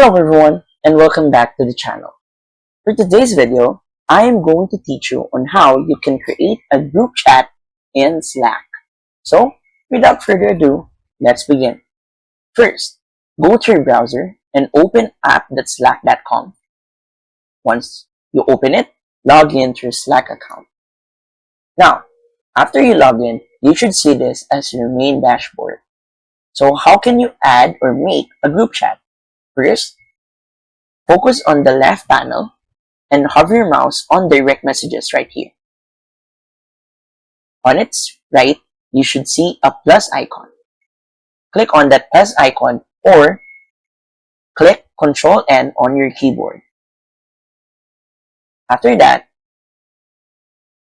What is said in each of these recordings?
Hello everyone and welcome back to the channel. For today's video, I am going to teach you on how you can create a group chat in Slack. So, without further ado, let's begin. First, go to your browser and open app.slack.com. Once you open it, log in to your Slack account. Now, after you log in, you should see this as your main dashboard. So how can you add or make a group chat? First, focus on the left panel and hover your mouse on direct messages right here. On its right, you should see a plus icon. Click on that plus icon or click Ctrl N on your keyboard. After that,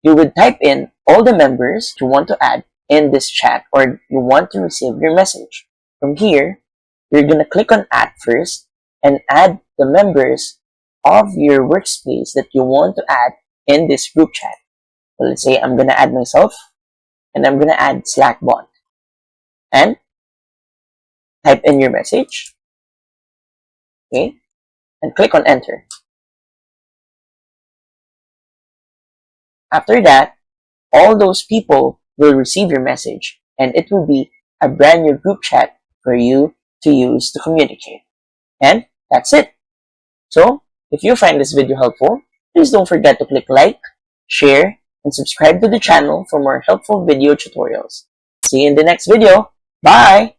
you would type in all the members you want to add in this chat or you want to receive your message. From here, you're going to click on Add first and add the members of your workspace that you want to add in this group chat. So let's say I'm going to add myself and I'm going to add Slack bot. And type in your message. Okay. And click on Enter. After that, all those people will receive your message and it will be a brand new group chat for you to use to communicate. And that's it. So, if you find this video helpful, please don't forget to click like, share, and subscribe to the channel for more helpful video tutorials. See you in the next video. Bye!